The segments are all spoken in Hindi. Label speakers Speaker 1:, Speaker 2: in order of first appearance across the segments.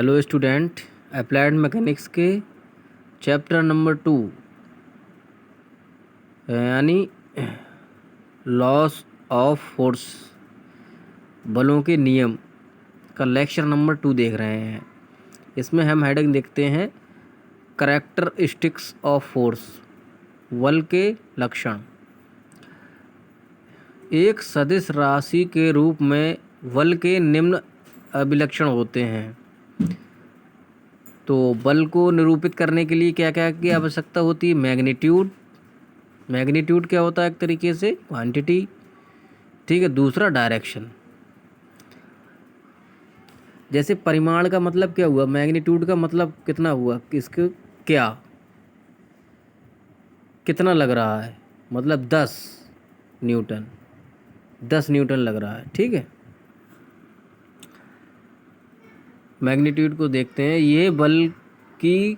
Speaker 1: हेलो स्टूडेंट, अप्लाइड मैकेनिक्स के चैप्टर नंबर 2 यानी लॉस ऑफ फोर्स, बलों के नियम का लेक्चर नंबर 2 देख रहे हैं। इसमें हम हेडिंग देखते हैं कैरेक्टरिस्टिक्स ऑफ फोर्स, बल के लक्षण। एक सदिश राशि के रूप में बल के निम्न अभिलक्षण होते हैं। तो बल को निरूपित करने के लिए क्या क्या की आवश्यकता होती है? मैग्नीट्यूड क्या होता है? एक तरीके से क्वांटिटी, ठीक है। दूसरा डायरेक्शन, जैसे परिमाण का मतलब क्या हुआ, मैग्नीट्यूड का मतलब कितना हुआ, किसके क्या कितना लग रहा है, मतलब 10 न्यूटन, 10 न्यूटन लग रहा है, ठीक है। मैग्नीट्यूड को देखते हैं। ये बल की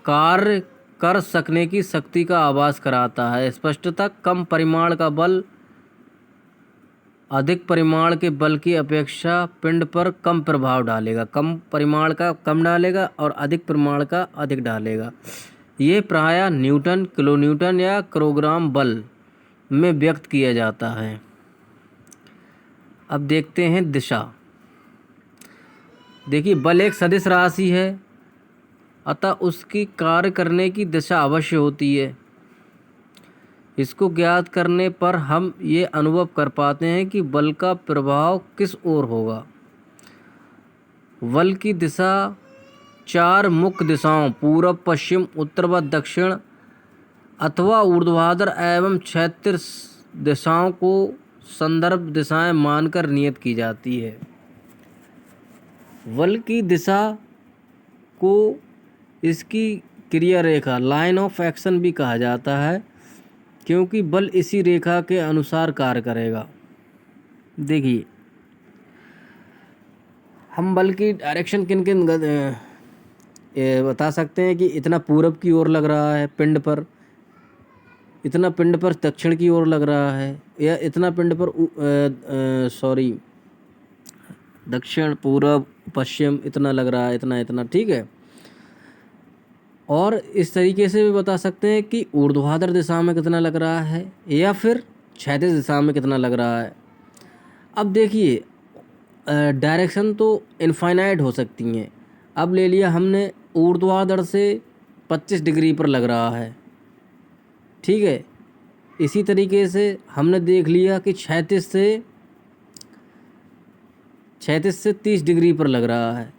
Speaker 1: कार्य कर सकने की शक्ति का आभास कराता है। स्पष्टता, कम परिमाण का बल अधिक परिमाण के बल की अपेक्षा पिंड पर कम प्रभाव डालेगा। कम परिमाण का कम डालेगा और अधिक परिमाण का अधिक डालेगा। ये प्रायः न्यूटन, किलोन्यूटन या किलोग्राम बल में व्यक्त किया जाता है। अब देखते हैं दिशा। देखिए, बल एक सदिश राशि है, अतः उसकी कार्य करने की दिशा अवश्य होती है। इसको ज्ञात करने पर हम ये अनुभव कर पाते हैं कि बल का प्रभाव किस ओर होगा। बल की दिशा 4 मुख्य दिशाओं पूर्व, पश्चिम, उत्तर व दक्षिण अथवा ऊर्ध्वाधर एवं क्षैतिज दिशाओं को संदर्भ दिशाएं मानकर नियत की जाती है। बल की दिशा को इसकी क्रिया रेखा, लाइन ऑफ एक्शन भी कहा जाता है, क्योंकि बल इसी रेखा के अनुसार कार्य करेगा। देखिए, हम बल की डायरेक्शन किन किन बता सकते हैं कि इतना पूरब की ओर लग रहा है पिंड पर, इतना पिंड पर दक्षिण की ओर लग रहा है, या इतना पिंड पर दक्षिण, पूरब, पश्चिम इतना लग रहा है, इतना इतना, ठीक है। और इस तरीके से भी बता सकते हैं कि ऊर्ध्वाधर दिशा में कितना लग रहा है या फिर क्षैतिज दिशा में कितना लग रहा है। अब देखिए, डायरेक्शन तो इनफाइनाइट हो सकती हैं। अब ले लिया हमने ऊर्ध्वाधर से 25 डिग्री पर लग रहा है, ठीक है। इसी तरीके से हमने देख लिया कि क्षैतिज से 30 डिग्री पर लग रहा है।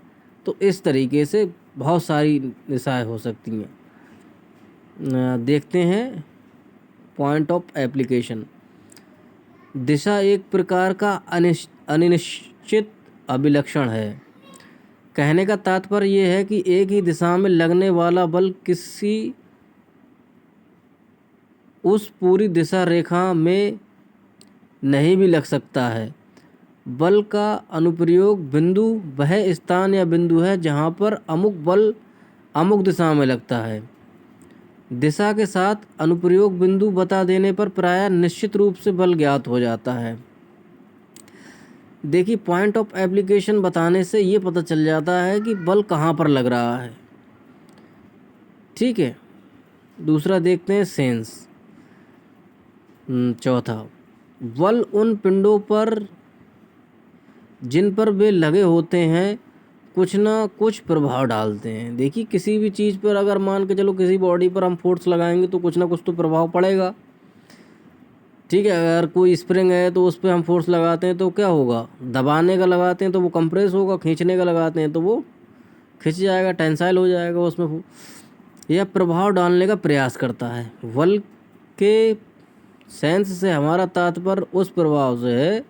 Speaker 1: तो इस तरीके से बहुत सारी दिशाएं हो सकती हैं। देखते हैं पॉइंट ऑफ एप्लीकेशन। दिशा एक प्रकार का अनिश्चित अभिलक्षण है। कहने का तात्पर्य यह है कि एक ही दिशा में लगने वाला बल किसी उस पूरी दिशा रेखा में नहीं भी लग सकता है। बल का अनुप्रयोग बिंदु वह स्थान या बिंदु है जहाँ पर अमुक बल अमुक दिशा में लगता है। दिशा के साथ अनुप्रयोग बिंदु बता देने पर प्रायः निश्चित रूप से बल ज्ञात हो जाता है। देखिए, पॉइंट ऑफ एप्लीकेशन बताने से ये पता चल जाता है कि बल कहाँ पर लग रहा है, ठीक है। दूसरा देखते हैं सेंस। चौथा, बल उन पिंडों पर जिन पर वे लगे होते हैं कुछ ना कुछ प्रभाव डालते हैं। देखिए, किसी भी चीज़ पर अगर मान के चलो किसी बॉडी पर हम फोर्स लगाएंगे तो कुछ ना कुछ तो प्रभाव पड़ेगा, ठीक है। अगर कोई स्प्रिंग है तो उस पर हम फोर्स लगाते हैं तो क्या होगा, दबाने का लगाते हैं तो वो कंप्रेस होगा, खींचने का लगाते हैं तो वो खिंच जाएगा, टेंसाइल हो जाएगा उसमें। यह प्रभाव डालने का प्रयास करता है। बल के सेंस से हमारा तात्पर्य उस प्रभाव से है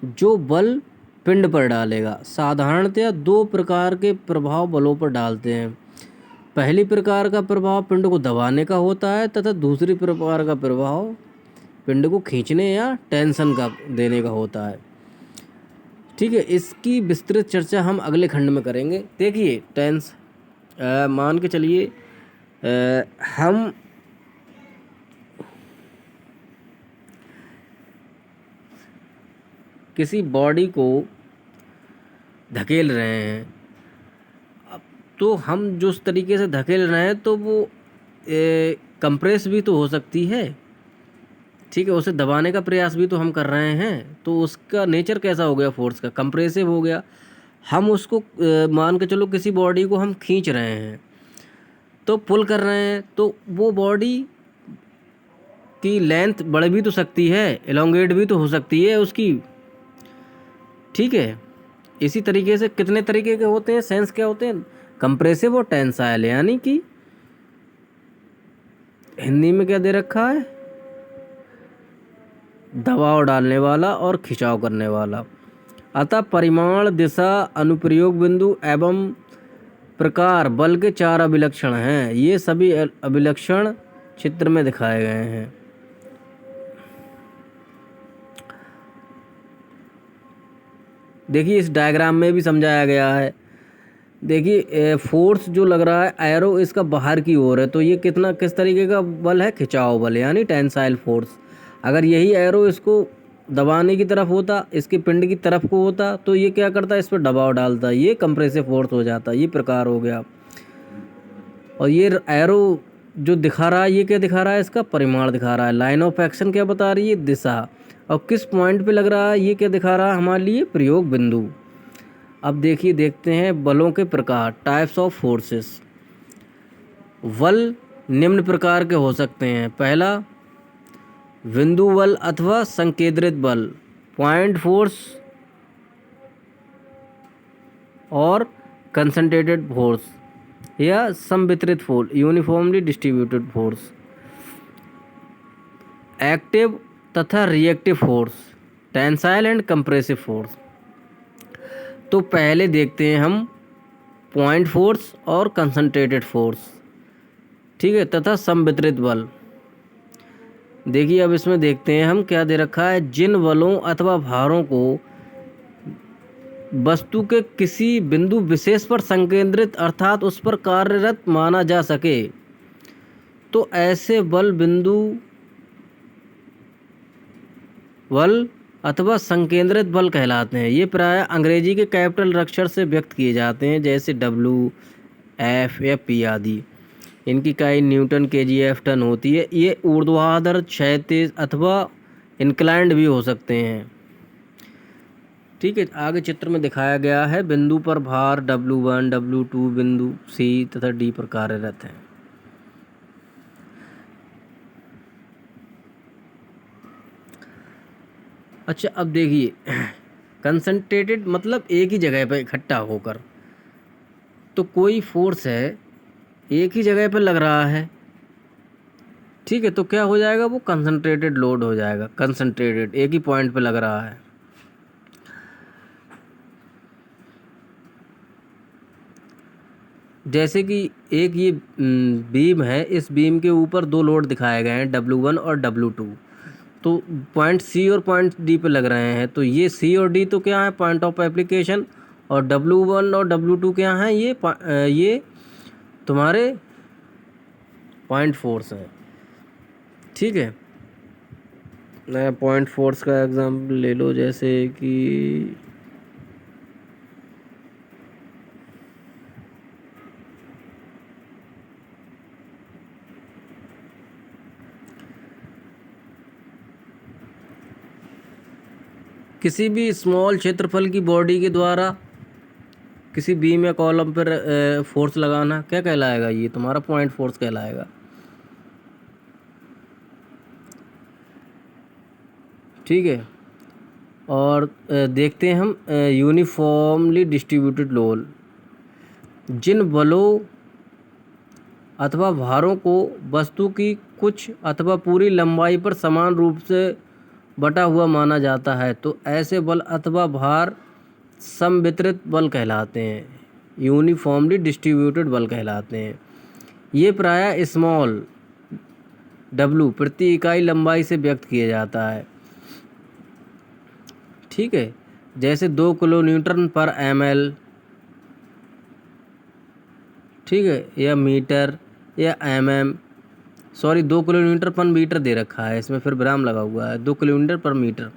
Speaker 1: जो बल पिंड पर डालेगा। साधारणतया 2 प्रकार के प्रभाव बलों पर डालते हैं। पहली प्रकार का प्रभाव पिंड को दबाने का होता है तथा दूसरी प्रकार का प्रभाव पिंड को खींचने या टेंशन का देने का होता है, ठीक है। इसकी विस्तृत चर्चा हम अगले खंड में करेंगे। देखिए, मान के चलिए हम किसी बॉडी को धकेल रहे हैं। अब तो हम जो उस तरीके से धकेल रहे हैं तो वो कंप्रेस भी तो हो सकती है, ठीक है, उसे दबाने का प्रयास भी तो हम कर रहे हैं, तो उसका नेचर कैसा हो गया फोर्स का, कंप्रेसिव हो गया। हम उसको मान के चलो किसी बॉडी को हम खींच रहे हैं तो पुल कर रहे हैं, तो वो बॉडी की लेंथ बढ़ भी तो सकती है, एलोंगेट भी तो हो सकती है उसकी, ठीक है। इसी तरीके से कितने तरीके के होते हैं सेंस, क्या होते हैं, कंप्रेसिव और टेंसाइल, यानी कि हिंदी में क्या दे रखा है, दबाव डालने वाला और खिंचाव करने वाला। अतः परिमाण, दिशा, अनुप्रयोग बिंदु एवं प्रकार बल के 4 अभिलक्षण हैं। ये सभी अभिलक्षण चित्र में दिखाए गए हैं। देखिए इस डायग्राम में भी समझाया गया है। देखिए फोर्स जो लग रहा है एरो इसका बाहर की ओर है, तो ये कितना किस तरीके का बल है, खिंचाव बल, यानी टेंसाइल फोर्स। अगर यही एरो इसको दबाने की तरफ होता, इसके पिंड की तरफ को होता, तो ये क्या करता, इस पर दबाव डालता, ये कंप्रेसिव फोर्स हो जाता। ये प्रकार हो गया। और ये एरो जो दिखा रहा है, ये क्या दिखा रहा है, इसका परिमाण दिखा रहा है। लाइन ऑफ एक्शन क्या बता रही है, दिशा। और किस पॉइंट पे लग रहा है, ये क्या दिखा रहा है हमारे लिए, प्रयोग बिंदु। अब देखिए देखते हैं बलों के प्रकार, टाइप्स ऑफ फोर्सेस। बल निम्न प्रकार के हो सकते हैं। पहला, बिंदु बल अथवा संकेंद्रित बल, पॉइंट फोर्स और कंसंट्रेटेड फोर्स, या संवितरित force, uniformly distributed force. Active तथा reactive force, tensile and compressive force. तो पहले देखते हैं हम पॉइंट फोर्स और कंसंट्रेटेड फोर्स, ठीक है, तथा संवितरित बल। देखिए अब इसमें देखते हैं हम क्या दे रखा है, जिन बलों अथवा भारों को वस्तु के किसी बिंदु विशेष पर संकेंद्रित अर्थात उस पर कार्यरत माना जा सके, तो ऐसे बल बिंदु बल अथवा संकेंद्रित बल कहलाते हैं। ये प्रायः अंग्रेजी के कैपिटल अक्षर से व्यक्त किए जाते हैं, जैसे W, F या P आदि। इनकी इकाई न्यूटन, KG/F टन होती है। ये ऊर्ध्वाधर, क्षैतिज अथवा इंक्लाइंड भी हो सकते हैं, ठीक है। आगे चित्र में दिखाया गया है, बिंदु पर भार W1, W2 बिंदु C तथा D पर कार्यरत हैं। अच्छा अब देखिए, कंसंट्रेटेड मतलब एक ही जगह पर इकट्ठा होकर, तो कोई फोर्स है एक ही जगह पर लग रहा है, ठीक है, तो क्या हो जाएगा, वो कंसंट्रेटेड लोड हो जाएगा। कंसंट्रेटेड एक ही पॉइंट पे लग रहा है। जैसे कि एक ये बीम है, इस बीम के ऊपर 2 लोड दिखाए गए हैं, W1 और W2। तो पॉइंट C और पॉइंट D पे लग रहे हैं, तो ये C और D तो क्या है, पॉइंट ऑफ एप्लीकेशन, और W1 और W2 क्या हैं, ये तुम्हारे पॉइंट फोर्स हैं, ठीक है। नया पॉइंट फोर्स का एग्जांपल ले लो, जैसे कि किसी भी स्मॉल क्षेत्रफल की बॉडी के द्वारा किसी बीम या कॉलम पर फोर्स लगाना क्या कहलाएगा, ये तुम्हारा पॉइंट फोर्स कहलाएगा, ठीक है। और देखते हैं हम यूनिफॉर्मली डिस्ट्रीब्यूटेड लोड, जिन बलों अथवा भारों को वस्तु की कुछ अथवा पूरी लंबाई पर समान रूप से बटा हुआ माना जाता है, तो ऐसे बल अथवा भार संवितरित बल कहलाते हैं, यूनिफॉर्मली डिस्ट्रीब्यूटेड बल कहलाते हैं। ये प्रायः स्मॉल W प्रति इकाई लंबाई से व्यक्त किया जाता है, ठीक है, जैसे 2 किलो न्यूटन पर ml, ठीक है, या मीटर या mm, सॉरी 2 किलो न्यूटन पर मीटर दे रखा है, इसमें फिर ग्राम लगा हुआ है, 2 किलोमीटर पर मीटर,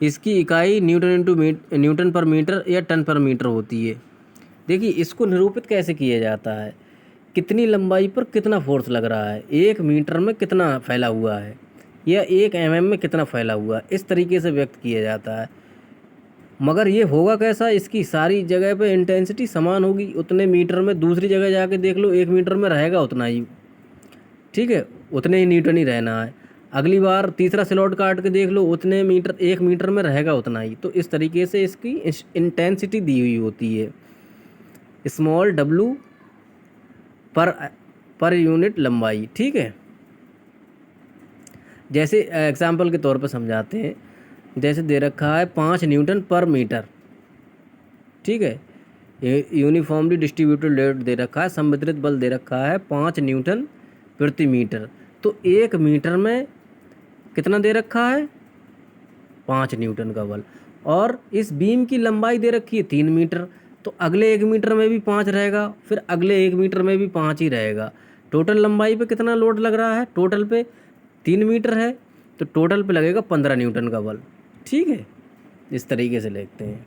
Speaker 1: इसकी इकाई न्यूटन पर मीटर या टन पर मीटर होती है। देखिए इसको निरूपित कैसे किया जाता है, कितनी लंबाई पर कितना फोर्स लग रहा है, 1 मीटर में कितना फैला हुआ है या 1 mm में कितना फैला हुआ है, इस तरीके से व्यक्त किया जाता है। मगर ये होगा कैसा, इसकी सारी जगह पे इंटेंसिटी समान होगी उतने मीटर में। दूसरी जगह जाके देख लो 1 मीटर में रहेगा उतना ही, ठीक है, उतने ही न्यूटन ही रहना है। अगली बार तीसरा स्लॉट काट के देख लो उतने मीटर, 1 मीटर में रहेगा उतना ही। तो इस तरीके से इसकी इंटेंसिटी दी हुई होती है, स्मॉल w पर यूनिट लंबाई, ठीक है। जैसे एग्जाम्पल के तौर पर समझाते हैं, जैसे दे रखा है 5 न्यूटन पर मीटर, ठीक है, यूनिफॉर्मली डिस्ट्रीब्यूटेड लोड दे रखा है, संवितरित बल दे रखा है 5 न्यूटन प्रति मीटर। तो 1 मीटर में कितना दे रखा है, 5 न्यूटन का बल। और इस बीम की लंबाई दे रखी है 3 मीटर, तो अगले 1 मीटर में भी 5 रहेगा, फिर अगले 1 मीटर में भी 5 ही रहेगा। टोटल लंबाई पे कितना लोड लग रहा है, टोटल पे 3 मीटर है तो टोटल पे लगेगा 15 न्यूटन का बल, ठीक है। इस तरीके से लिखते हैं।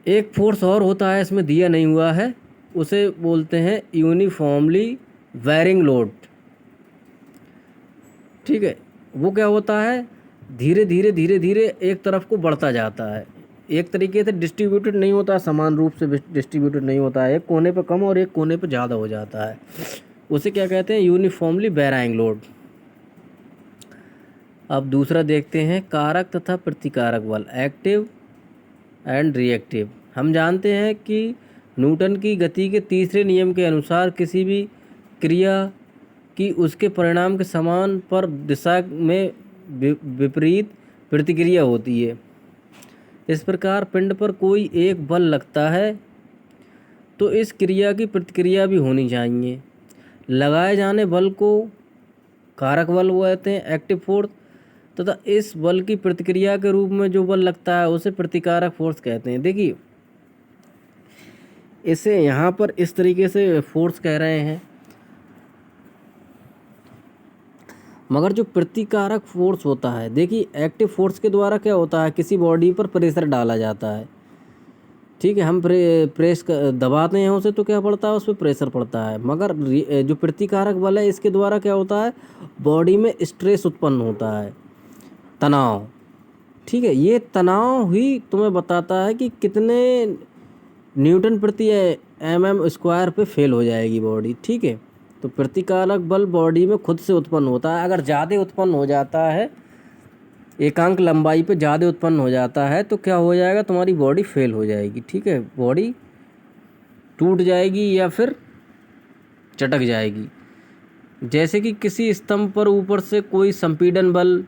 Speaker 1: एक फोर्स और होता है, इसमें दिया नहीं हुआ है, उसे बोलते हैं यूनिफॉर्मली वेरिंग लोड, ठीक है। वो क्या होता है, धीरे धीरे धीरे धीरे एक तरफ को बढ़ता जाता है, एक तरीके से डिस्ट्रीब्यूटेड नहीं होता, समान रूप से डिस्ट्रीब्यूटेड नहीं होता है, एक कोने पर कम और एक कोने पर ज़्यादा हो जाता है। उसे क्या कहते हैं, यूनिफॉर्मली वेराइंग लोड। अब दूसरा देखते हैं, कारक तथा प्रतिकारक बल, एक्टिव एंड रिएक्टिव। हम जानते हैं कि न्यूटन की गति के तीसरे नियम के अनुसार किसी भी क्रिया की उसके परिणाम के समान पर दिशा में विपरीत प्रतिक्रिया होती है। इस प्रकार पिंड पर कोई एक बल लगता है तो इस क्रिया की प्रतिक्रिया भी होनी चाहिए। लगाए जाने बल को कारक बल कहते हैं, एक्टिव फोर्स, तथा इस बल की प्रतिक्रिया के रूप में जो बल लगता है उसे प्रतिकारक फोर्स कहते हैं। देखिए इसे यहाँ पर इस तरीके से फोर्स कह रहे हैं, मगर जो प्रतिकारक फोर्स होता है, देखिए एक्टिव फोर्स के द्वारा क्या होता है, किसी बॉडी पर प्रेशर डाला जाता है, ठीक है, हम प्रेस दबाते हैं उसे तो क्या पड़ता है, उस पर प्रेशर पड़ता है। मगर जो प्रतिकारक बल है इसके द्वारा क्या होता है, बॉडी में स्ट्रेस उत्पन्न होता है, तनाव, ठीक है। ये तनाव ही तुम्हें बताता है कि कितने न्यूटन प्रति mm स्क्वायर पे फेल हो जाएगी बॉडी, ठीक है। तो प्रतिकारक बल बॉडी में खुद से उत्पन्न होता है, अगर ज़्यादा उत्पन्न हो जाता है, एकांक लंबाई पे ज़्यादा उत्पन्न हो जाता है तो क्या हो जाएगा, तुम्हारी बॉडी फेल हो जाएगी, ठीक है, बॉडी टूट जाएगी या फिर चटक जाएगी। जैसे कि किसी स्तंभ पर ऊपर से कोई संपीड़न बल,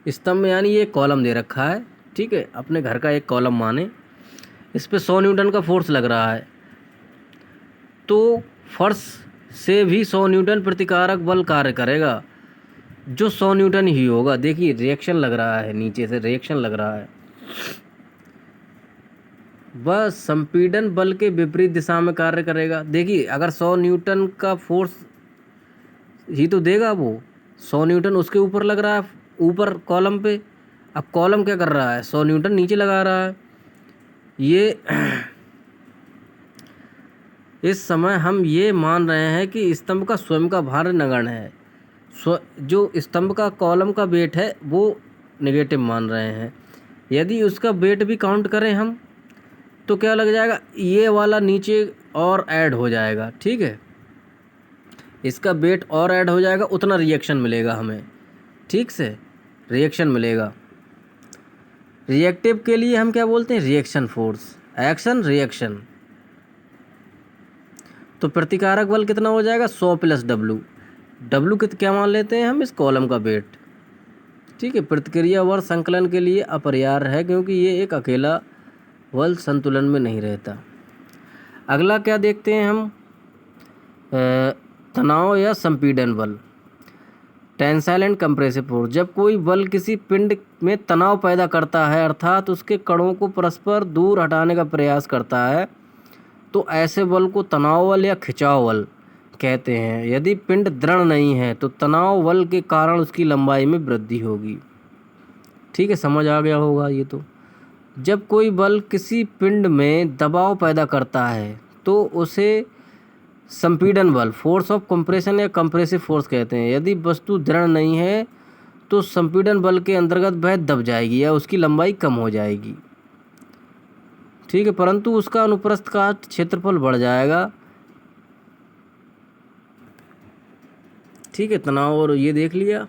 Speaker 1: स्तंभ यानी ये कॉलम दे रखा है, ठीक है, अपने घर का एक कॉलम माने, इस पे 100 न्यूटन का फोर्स लग रहा है, तो फर्श से भी 100 न्यूटन प्रतिकारक बल कार्य करेगा, जो 100 न्यूटन ही होगा। देखिए रिएक्शन लग रहा है, नीचे से रिएक्शन लग रहा है, बस संपीड़न बल के विपरीत दिशा में कार्य करेगा। देखिए अगर 100 न्यूटन का फोर्स ही तो देगा वो, 100 न्यूटन उसके ऊपर लग रहा है, ऊपर कॉलम पे। अब कॉलम क्या कर रहा है, 100 न्यूटन नीचे लगा रहा है। ये इस समय हम ये मान रहे हैं कि स्तंभ का स्वयं का भार नगण्य है, जो स्तंभ का कॉलम का वेट है वो नेगेटिव मान रहे हैं। यदि उसका वेट भी काउंट करें हम तो क्या लग जाएगा, ये वाला नीचे और ऐड हो जाएगा, ठीक है, इसका वेट और ऐड हो जाएगा, उतना रिएक्शन मिलेगा हमें, ठीक से रिएक्शन मिलेगा। रिएक्टिव के लिए हम क्या बोलते हैं, रिएक्शन फोर्स, एक्शन रिएक्शन। तो प्रतिकारक बल कितना हो जाएगा, 100 प्लस W। W क्या मान लेते हैं हम, इस कॉलम का वेट, ठीक है। प्रतिक्रिया बल संकलन के लिए अपरिहार्य है क्योंकि ये एक अकेला बल संतुलन में नहीं रहता। अगला क्या देखते हैं हम, तनाव या संपीड़न बल, टेंसाइल एंड कंप्रेसिव फोर्स। जब कोई बल किसी पिंड में तनाव पैदा करता है, अर्थात उसके कणों को परस्पर दूर हटाने का प्रयास करता है, तो ऐसे बल को तनाव बल या खिंचाव बल कहते हैं। यदि पिंड दृढ़ नहीं है तो तनाव बल के कारण उसकी लंबाई में वृद्धि होगी। ठीक है, समझ आ गया होगा ये तो। जब कोई बल किसी पिंड में दबाव पैदा करता है तो उसे संपीड़न बल, फोर्स ऑफ कंप्रेशन या कंप्रेसिव फोर्स कहते हैं। यदि वस्तु दृढ़ नहीं है तो संपीड़न बल के अंतर्गत वह दब जाएगी या उसकी लंबाई कम हो जाएगी। ठीक है, परंतु उसका अनुप्रस्थ काट क्षेत्रफल बढ़ जाएगा। ठीक है, तनाव और ये देख लिया।